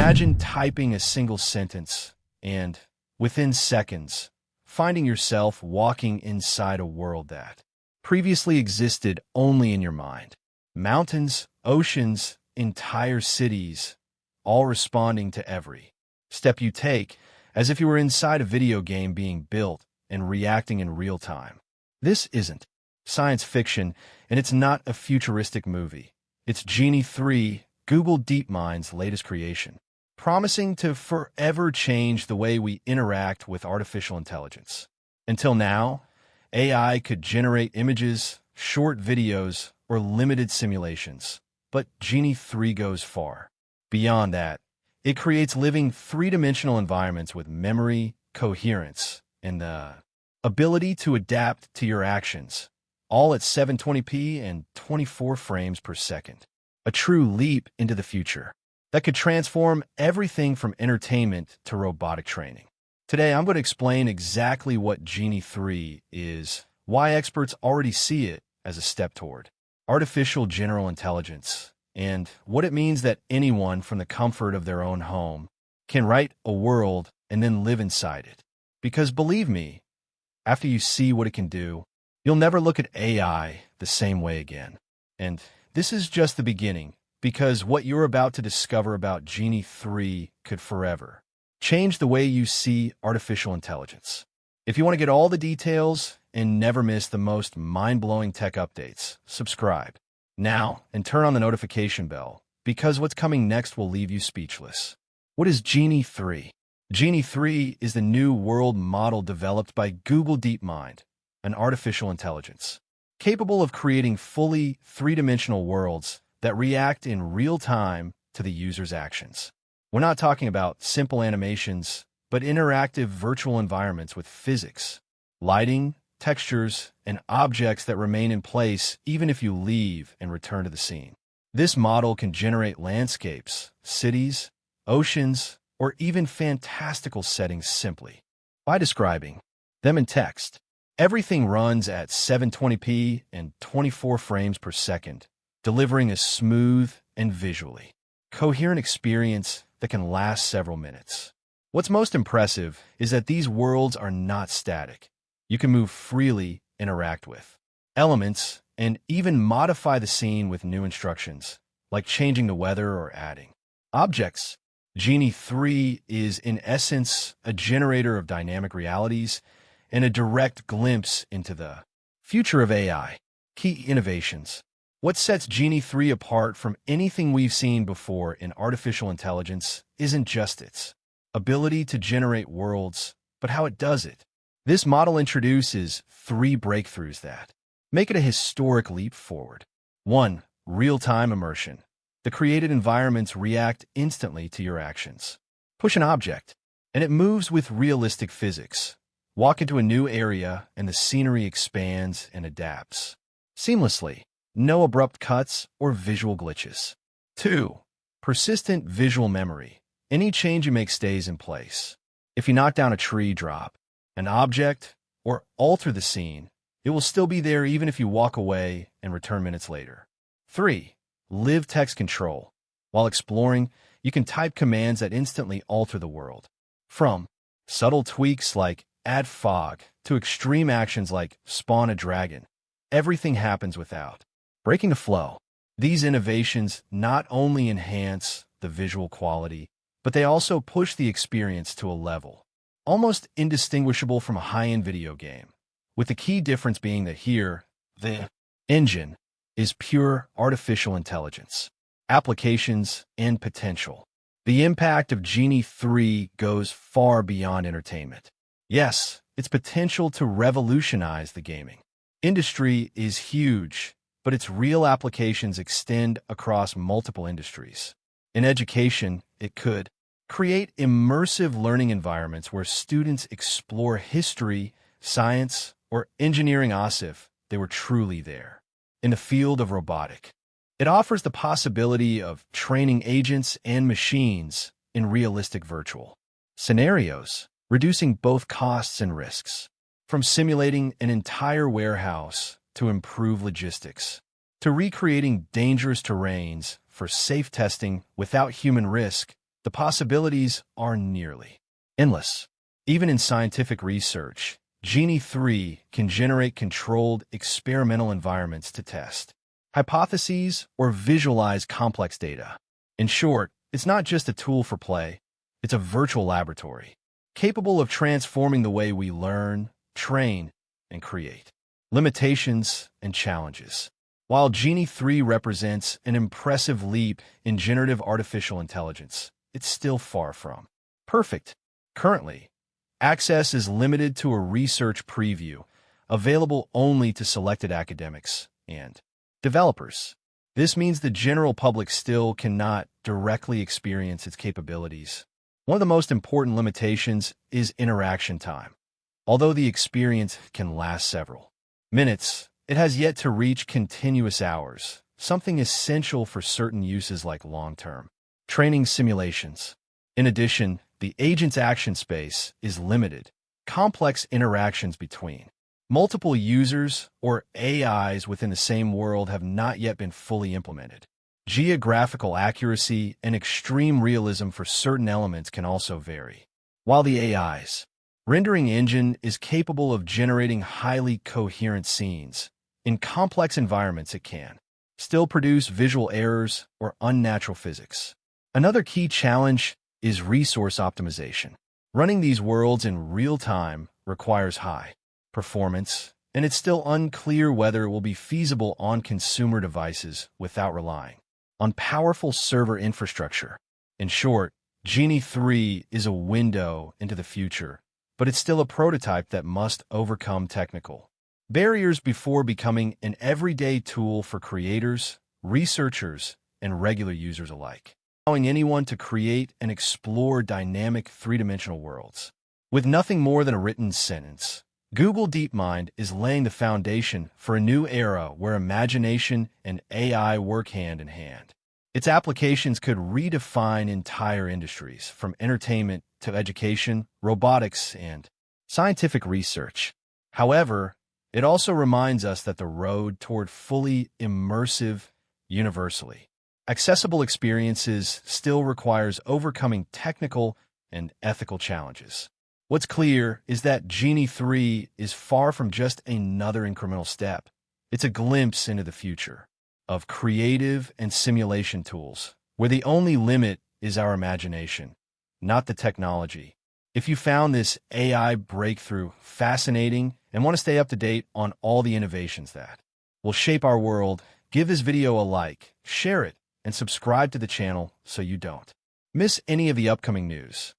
Imagine typing a single sentence and, within seconds, finding yourself walking inside a world that previously existed only in your mind. Mountains, oceans, entire cities, all responding to every step you take, as if you were inside a video game being built and reacting in real time. This isn't science fiction, and it's not a futuristic movie. It's Genie 3, Google DeepMind's latest creation, promising to forever change the way we interact with artificial intelligence. Until now, AI could generate images, short videos, or limited simulations. But Genie 3 goes far. Beyond that, it creates living three-dimensional environments with memory, coherence, and the ability to adapt to your actions, all at 720p and 24 frames per second. A true leap into the future that could transform everything from entertainment to robotic training. Today, I'm going to explain exactly what Genie 3 is, why experts already see it as a step toward artificial general intelligence, and what it means that anyone from the comfort of their own home can write a world and then live inside it. Because believe me, after you see what it can do, you'll never look at AI the same way again. And this is just the beginning, because what you're about to discover about Genie 3 could forever change the way you see artificial intelligence. If you want to get all the details and never miss the most mind-blowing tech updates, subscribe now and turn on the notification bell, because what's coming next will leave you speechless. What is Genie 3? Genie 3 is the new world model developed by Google DeepMind, an artificial intelligence capable of creating fully three-dimensional worlds that react in real time to the user's actions. We're not talking about simple animations, but interactive virtual environments with physics, lighting, textures, and objects that remain in place even if you leave and return to the scene. This model can generate landscapes, cities, oceans, or even fantastical settings simply by describing them in text. Everything runs at 720p and 24 frames per second, delivering a smooth and visually coherent experience that can last several minutes. What's most impressive is that these worlds are not static. You can move freely, interact with elements, and even modify the scene with new instructions, like changing the weather or adding objects. Genie 3 is, in essence, a generator of dynamic realities and a direct glimpse into the future of AI. Key innovations. What sets Genie 3 apart from anything we've seen before in artificial intelligence isn't just its ability to generate worlds, but how it does it. This model introduces three breakthroughs that make it a historic leap forward. 1. Real-time immersion. The created environments react instantly to your actions. Push an object, and it moves with realistic physics. Walk into a new area, and the scenery expands and adapts seamlessly. No abrupt cuts or visual glitches. 2. Persistent visual memory. Any change you make stays in place. If you knock down a tree, drop an object, or alter the scene, it will still be there even if you walk away and return minutes later. 3. Live text control. While exploring, you can type commands that instantly alter the world. From subtle tweaks like add fog to extreme actions like spawn a dragon, everything happens without breaking the flow. These innovations not only enhance the visual quality, but they also push the experience to a level almost indistinguishable from a high-end video game, with the key difference being that here, the engine is pure artificial intelligence, applications, and potential. The impact of Genie 3 goes far beyond entertainment. Yes, its potential to revolutionize the gaming industry is huge, but its real applications extend across multiple industries. In education, it could create immersive learning environments where students explore history, science, or engineering as if they were truly there. In the field of robotic, it offers the possibility of training agents and machines in realistic virtual scenarios, reducing both costs and risks. From simulating an entire warehouse to improve logistics, to recreating dangerous terrains for safe testing without human risk, The possibilities are nearly endless. Even in scientific research, Genie 3 can generate controlled experimental environments to test hypotheses or visualize complex data. In short, it's not just a tool for play, it's a virtual laboratory, capable of transforming the way we learn, train, and create. Limitations and challenges. While Genie 3 represents an impressive leap in generative artificial intelligence, it's still far from perfect. Currently, access is limited to a research preview, available only to selected academics and developers. This means the general public still cannot directly experience its capabilities. One of the most important limitations is interaction time. Although the experience can last several minutes, it has yet to reach continuous hours, something essential for certain uses like long-term training simulations. In addition, the agent's action space is limited. Complex interactions between multiple users or AIs within the same world have not yet been fully implemented. Geographical accuracy and extreme realism for certain elements can also vary. While the AI's rendering engine is capable of generating highly coherent scenes, in complex environments it can still produce visual errors or unnatural physics. Another key challenge is resource optimization. Running these worlds in real time requires high performance, and it's still unclear whether it will be feasible on consumer devices without relying on powerful server infrastructure. In short, Genie 3 is a window into the future, but it's still a prototype that must overcome technical barriers before becoming an everyday tool for creators, researchers, and regular users alike, allowing anyone to create and explore dynamic three-dimensional worlds. With nothing more than a written sentence, Google DeepMind is laying the foundation for a new era where imagination and AI work hand in hand. Its applications could redefine entire industries, from entertainment to education, robotics, and scientific research. However, it also reminds us that the road toward fully immersive, universally accessible experiences still requires overcoming technical and ethical challenges. What's clear is that Genie 3 is far from just another incremental step. It's a glimpse into the future of creative and simulation tools, where the only limit is our imagination, not the technology. If you found this AI breakthrough fascinating and want to stay up to date on all the innovations that will shape our world, give this video a like, share it, and subscribe to the channel so you don't miss any of the upcoming news.